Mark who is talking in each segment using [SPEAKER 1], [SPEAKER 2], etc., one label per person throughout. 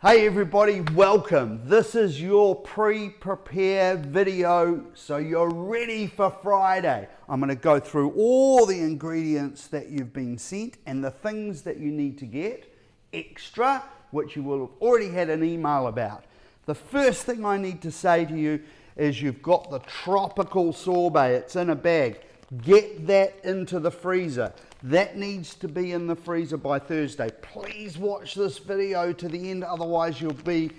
[SPEAKER 1] Hey everybody, welcome. This is your pre-prepared video so you're ready for Friday. I'm going to go through all the ingredients that you've been sent and the things that you need to get extra, which you will have already had an email about. The first thing I need to say to you is you've got the tropical sorbet. It's in a bag. Get that into the freezer. That needs to be in the freezer by Thursday. Please watch this video to the end, otherwise you'll be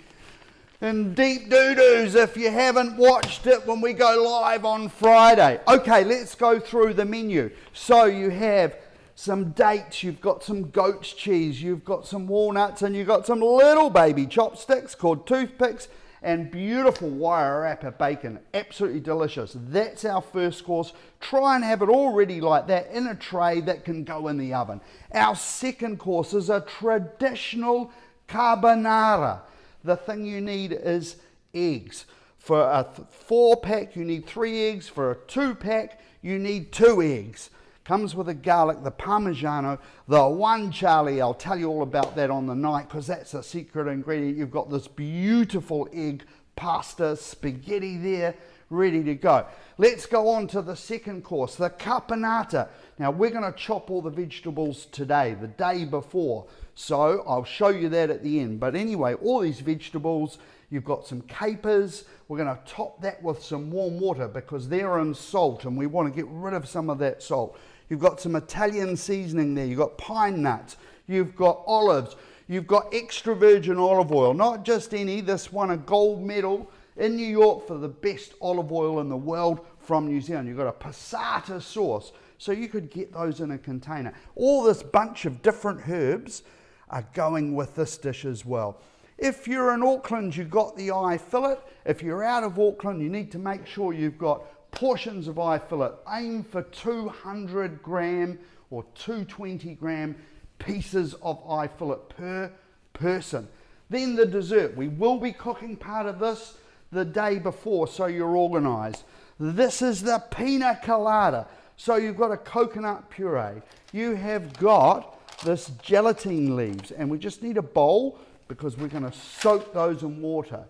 [SPEAKER 1] in deep doo-doos if you haven't watched it when we go live on Friday. Okay, let's go through the menu. So you have some dates, you've got some goat's cheese, you've got some walnuts, and you've got some little baby chopsticks called toothpicks, and beautiful wire wrapper bacon. Absolutely delicious. That's our first course. Try and have it all ready like that in a tray that can go in the oven. Our second course is a traditional carbonara. The thing you need is eggs. For a 4-pack you need 3 eggs. For a 2-pack you need 2 eggs. Comes with the garlic, the parmigiano, the one Charlie. I'll tell you all about that on the night because that's a secret ingredient. You've got this beautiful egg pasta spaghetti there ready to go. Let's go on to the second course, the caponata. Now we're going to chop all the vegetables today, the day before. So I'll show you that at the end. But anyway, all these vegetables, you've got some capers. We're going to top that with some warm water because they're in salt and we want to get rid of some of that salt. You've got some Italian seasoning there. You've got pine nuts. You've got olives. You've got extra virgin olive oil, not just any. This won a gold medal in New York for the best olive oil in the world from New Zealand. You've got a passata sauce, so you could get those in a container. All this bunch of different herbs are going with this dish as well. If you're in Auckland, you've got the eye fillet. If you're out of Auckland, you need to make sure you've got portions of eye fillet. Aim for 200 gram or 220 gram pieces of eye fillet per person. Then the dessert. We will be cooking part of this the day before, so you're organized. This is the Pina Colada. So you've got a coconut puree. You have got this gelatine leaves, and we just need a bowl because we're going to soak those in water.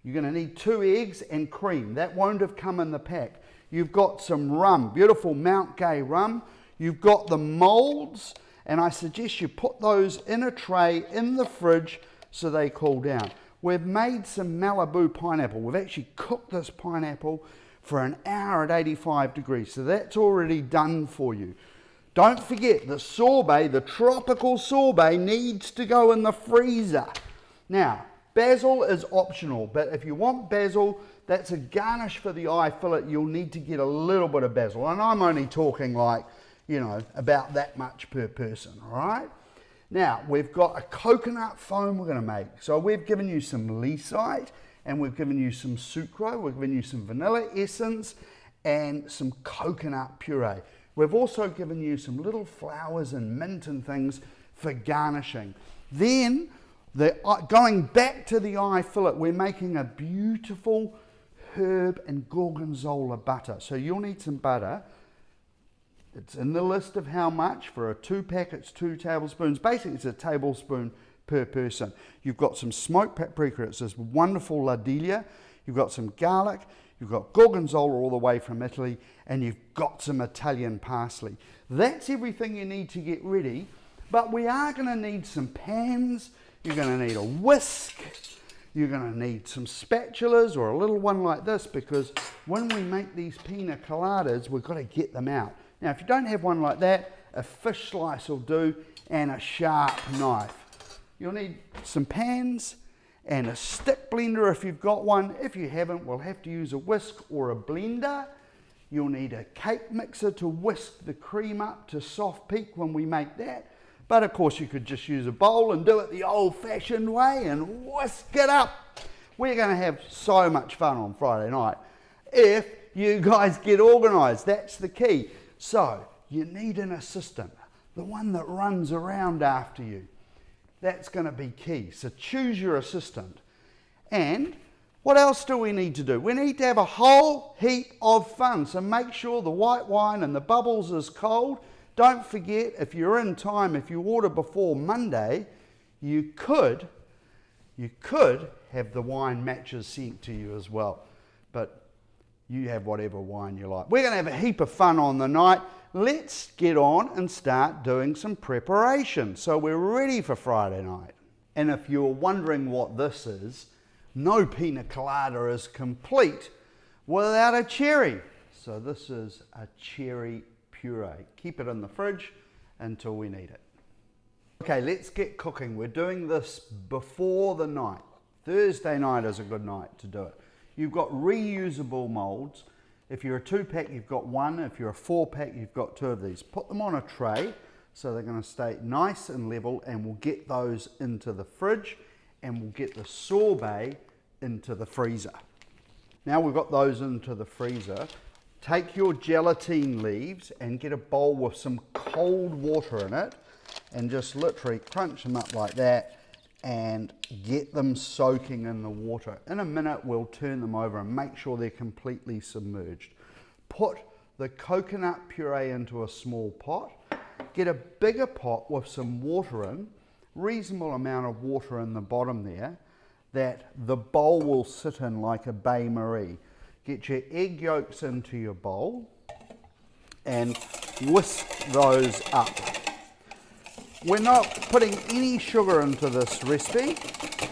[SPEAKER 1] You're going to need 2 eggs and cream. That won't have come in the pack. You've got some rum, beautiful Mount Gay rum. You've got the molds, and I suggest you put those in a tray in the fridge so they cool down. We've made some Malibu pineapple. We've actually cooked this pineapple for an hour at 85 degrees, so that's already done for you. Don't forget the sorbet, the tropical sorbet, needs to go in the freezer. Now, basil is optional, but if you want basil, that's a garnish for the eye fillet. You'll need to get a little bit of basil, and I'm only talking like, you know, about that much per person, all right? Now, we've got a coconut foam we're going to make. So we've given you some Leesite, and we've given you some sucrose, we've given you some vanilla essence, and some coconut puree. We've also given you some little flowers and mint and things for garnishing. Then, going back to the eye fillet, we're making a beautiful herb and gorgonzola butter. So you'll need some butter. It's in the list of how much. For a 2-pack, it's 2 tablespoons. Basically, it's a tablespoon per person. You've got some smoked paprika. It's this wonderful La Delia. You've got some garlic. You've got gorgonzola all the way from Italy. And you've got some Italian parsley. That's everything you need to get ready. But we are going to need some pans. You're going to need a whisk. You're going to need some spatulas or a little one like this, because when we make these pina coladas, we've got to get them out. Now, if you don't have one like that, a fish slice will do, and a sharp knife. You'll need some pans and a stick blender if you've got one. If you haven't, we'll have to use a whisk or a blender. You'll need a cake mixer to whisk the cream up to soft peak when we make that. But of course you could just use a bowl and do it the old-fashioned way and whisk it up. We're going to have so much fun on Friday night if you guys get organised. That's the key. So you need an assistant, the one that runs around after you. That's going to be key. So choose your assistant. And what else do we need to do? We need to have a whole heap of fun. So make sure the white wine and the bubbles is cold. Don't forget, if you're in time, if you order before Monday, you could You could have the wine matches sent to you as well, but you have whatever wine you like. We're going to have a heap of fun on the night. Let's get on and start doing some preparation so we're ready for Friday night. And if you're wondering what this is, no Pina Colada is complete without a cherry. So this is a cherry puree. Keep it in the fridge until we need it. Okay, let's get cooking. We're doing this before the night. Thursday night is a good night to do it. You've got reusable molds. If you're a 2-pack, you've got one. If you're a 4-pack, you've got 2 of these. Put them on a tray so they're going to stay nice and level, and we'll get those into the fridge and we'll get the sorbet into the freezer. Now we've got those into the freezer, take your gelatine leaves and get a bowl with some cold water in it and just literally crunch them up like that and get them soaking in the water. In a minute we'll turn them over and make sure they're completely submerged. Put the coconut puree into a small pot, get a bigger pot with some water in, reasonable amount of water in the bottom there, that the bowl will sit in like a Bain Marie. Get your egg yolks into your bowl and whisk those up. We're not putting any sugar into this recipe,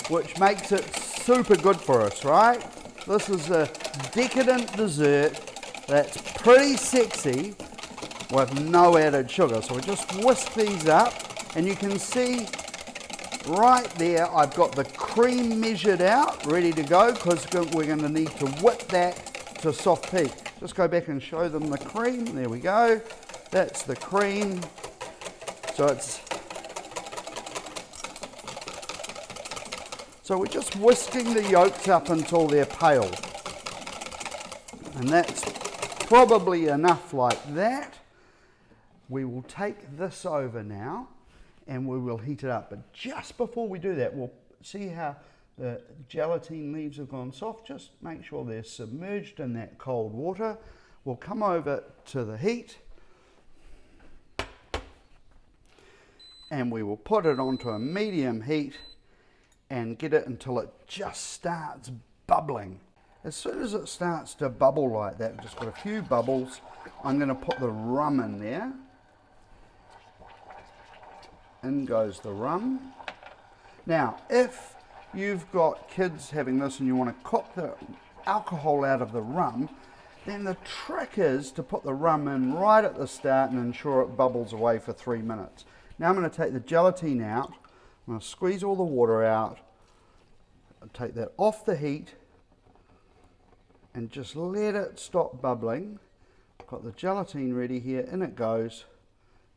[SPEAKER 1] which makes it super good for us, right? This is a decadent dessert that's pretty sexy with no added sugar. So we just whisk these up, and you can see right there I've got the cream measured out, ready to go, because we're going to need to whip that to soft peak. Just go back and show them the cream. There we go. That's the cream. So we're just whisking the yolks up until they're pale. And that's probably enough like that. We will take this over now and we will heat it up. But just before we do that, we'll see how the gelatine leaves have gone soft. Just make sure they're submerged in that cold water. We'll come over to the heat and we will put it onto a medium heat and get it until it just starts bubbling. As soon as it starts to bubble like that, just got a few bubbles, I'm going to put the rum in there. In goes the rum. Now, if you've got kids having this and you want to cook the alcohol out of the rum, then the trick is to put the rum in right at the start and ensure it bubbles away for 3 minutes. Now I'm going to take the gelatine out. I'm going to squeeze all the water out, take that off the heat and just let it stop bubbling. I've got the gelatine ready here, in it goes,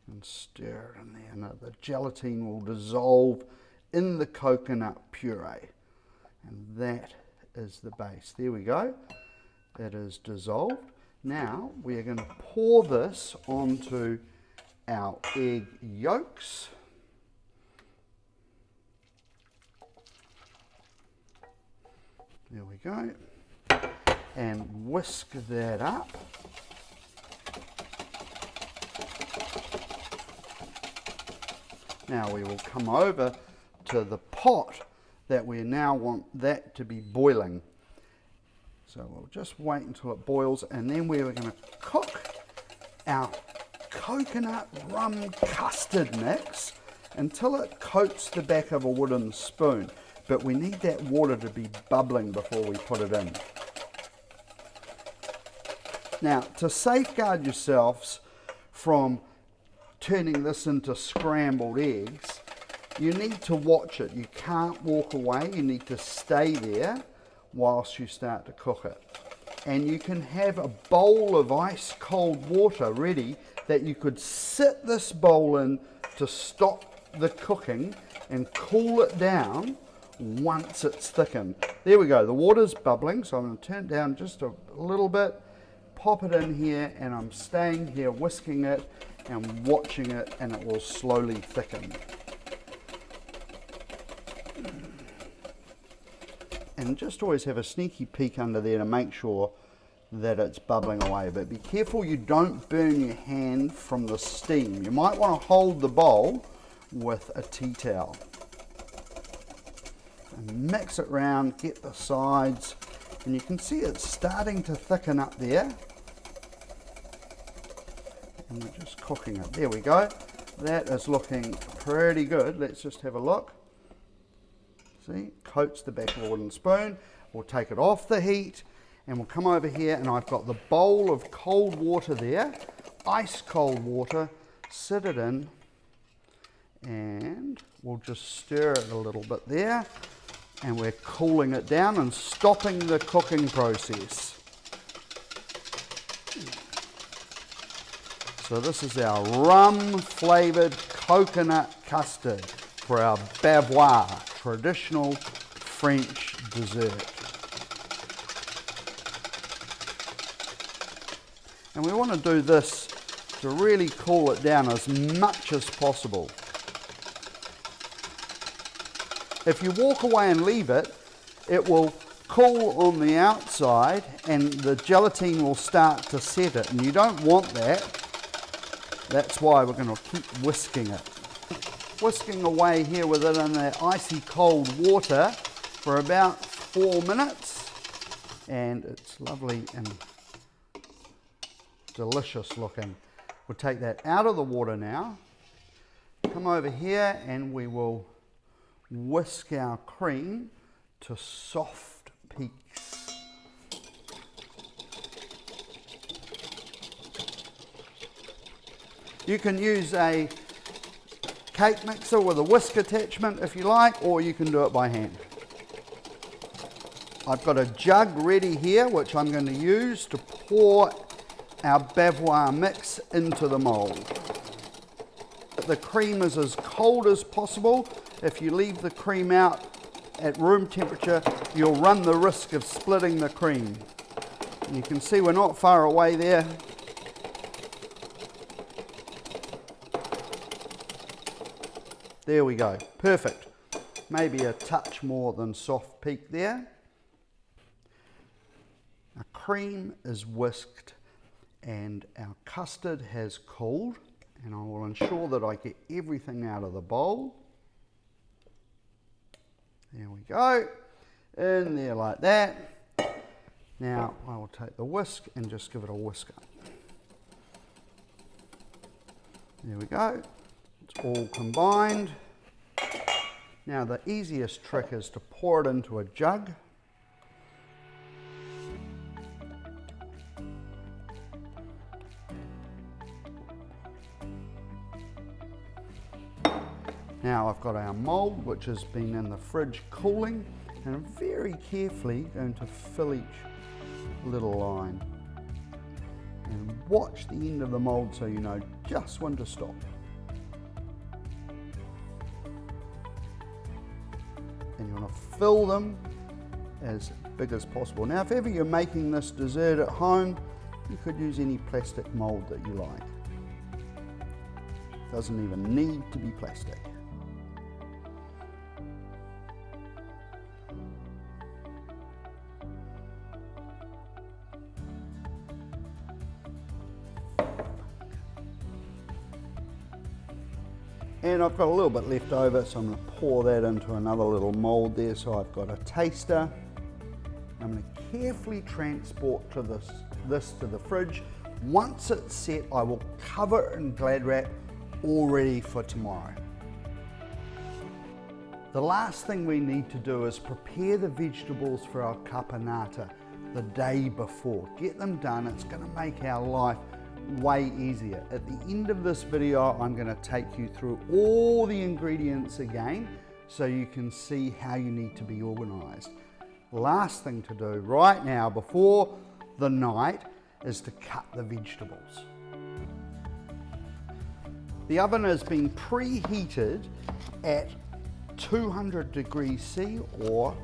[SPEAKER 1] and stir it in there. Now the gelatine will dissolve in the coconut puree, and that is the base. There we go, that is dissolved. Now we are going to pour this onto our egg yolks. There we go, and whisk that up. Now we will come over to the pot that we now want that to be boiling. So we'll just wait until it boils, and then we're going to cook our coconut rum custard mix until it coats the back of a wooden spoon. But we need that water to be bubbling before we put it in. Now, to safeguard yourselves from turning this into scrambled eggs, you need to watch it. You can't walk away. You need to stay there whilst you start to cook it. And you can have a bowl of ice cold water ready that you could sit this bowl in to stop the cooking and cool it down once it's thickened. There we go, the water's bubbling, so I'm going to turn it down just a little bit, pop it in here, and I'm staying here whisking it and watching it, and it will slowly thicken. And just always have a sneaky peek under there to make sure that it's bubbling away, but be careful you don't burn your hand from the steam. You might want to hold the bowl with a tea towel. and mix it round, get the sides, and you can see it's starting to thicken up there. And we're just cooking it. There we go. That is looking pretty good. Let's just have a look. See, coats the back of a wooden spoon. We'll take it off the heat and we'll come over here, and I've got the bowl of cold water there, ice cold water, sit it in, and we'll just stir it a little bit there, and we're cooling it down and stopping the cooking process. So this is our rum flavoured coconut custard for our bavois, traditional French dessert. And we want to do this to really cool it down as much as possible. If you walk away and leave it, it will cool on the outside and the gelatine will start to set it, and you don't want that. That's why we're going to keep whisking it. Whisking away here with it in that icy cold water for about 4 minutes, and it's lovely and delicious looking. We'll take that out of the water now, come over here, and we will whisk our cream to soft peaks. You can use a cake mixer with a whisk attachment if you like, or you can do it by hand. I've got a jug ready here which I'm going to use to pour our bavois mix into the mould. The cream is as cold as possible. If you leave the cream out at room temperature, you'll run the risk of splitting the cream. And you can see we're not far away there. There we go, perfect. Maybe a touch more than soft peak there. Our cream is whisked and our custard has cooled, and I will ensure that I get everything out of the bowl. There we go, in there like that. Now I will take the whisk and just give it a whisker. There we go, it's all combined. Now the easiest trick is to pour it into a jug. Now I've got our mould which has been in the fridge cooling, and I'm very carefully going to fill each little line. And watch the end of the mould so you know just when to stop. And you want to fill them as big as possible. Now if ever you're making this dessert at home, you could use any plastic mould that you like. Doesn't even need to be plastic. And I've got a little bit left over, so I'm going to pour that into another little mould there. So I've got a taster. I'm going to carefully transport this to the fridge. Once it's set, I will cover it in Glad wrap, all ready for tomorrow. The last thing we need to do is prepare the vegetables for our caponata the day before. Get them done. It's going to make our life way easier. At the end of this video, I'm going to take you through all the ingredients again so you can see how you need to be organized. Last thing to do right now before the night is to cut the vegetables. The oven has been preheated at 200 degrees C or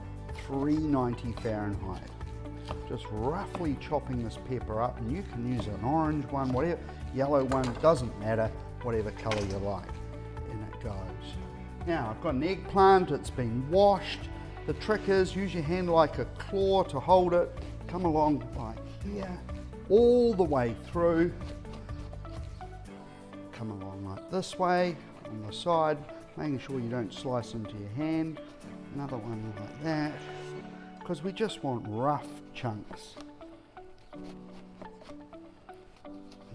[SPEAKER 1] 390 Fahrenheit. Just roughly chopping this pepper up, and you can use an orange one, whatever, yellow one, doesn't matter, whatever color you like, and it goes. Now I've got an eggplant, it's been washed. The trick is use your hand like a claw to hold it, come along like here, all the way through, come along like this way, on the side, making sure you don't slice into your hand, Another one like that, because we just want rough chunks.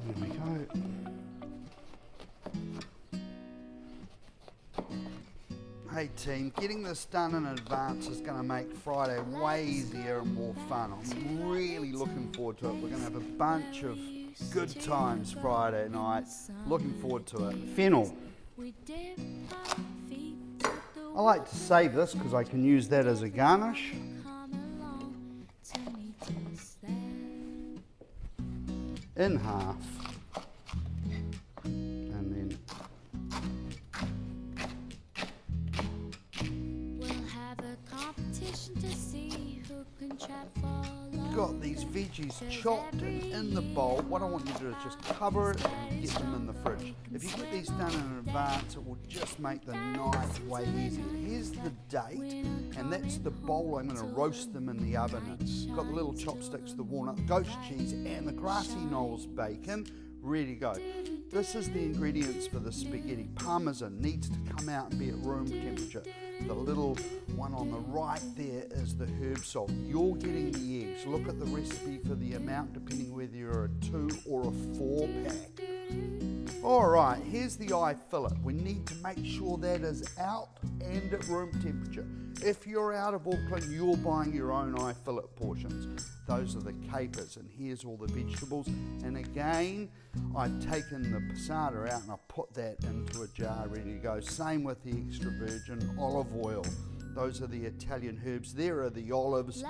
[SPEAKER 1] There we go. Hey team, getting this done in advance is going to make Friday way easier and more fun. I'm really looking forward to it. We're going to have a bunch of good times Friday night. Looking forward to it. Fennel. I like to save this because I can use that as a garnish. In half. And then got these veggies chopped and in the bowl. What I want you to do is just cover it and get them in the fridge. If you get these done in advance, it will just make the night way easier. Here's the date, and that's the bowl I'm going to roast them in the oven in. Got the little chopsticks, the walnut, the ghost cheese, and the grassy knolls bacon. Ready to go. This is the ingredients for the spaghetti. Parmesan needs to come out and be at room temperature. The little one on the right there is the herb salt. You're getting the eggs. Look at the recipe for the amount depending whether you're a 2 or a 4 pack. Alright, here's the eye fillet. We need to make sure that is out and at room temperature. If you're out of Auckland, you're buying your own eye fillet portions. Those are the capers, and here's all the vegetables. And again, I've taken the passata out and I've put that into a jar ready to go. Same with the extra virgin olive oil. Those are the Italian herbs. There are the olives.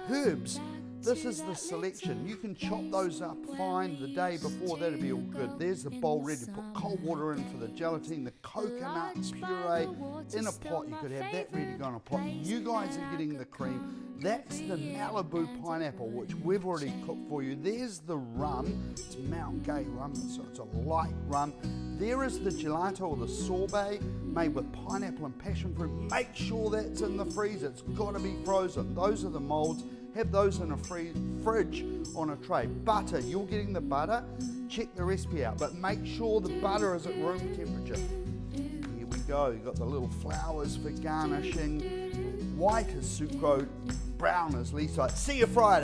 [SPEAKER 1] Herbs, this is the selection. You can chop those up fine the day before, that'll be all good. There's the bowl ready to put cold water in for the gelatine, the coconut puree in a pot. You could have that ready to go in a pot. You guys are getting the cream. That's the Malibu pineapple, which we've already cooked for you. There's the rum. It's Mount Gay rum, so it's a light rum. There is the gelato or the sorbet made with pineapple and passion fruit. Make sure that's in the freezer. It's got to be frozen. Those are the molds. Have those in a fridge on a tray. Butter, you're getting the butter. Check the recipe out, but make sure the butter is at room temperature. Here we go. You've got the little flowers for garnishing. White is sucrose, brown is Lisa. See you Friday.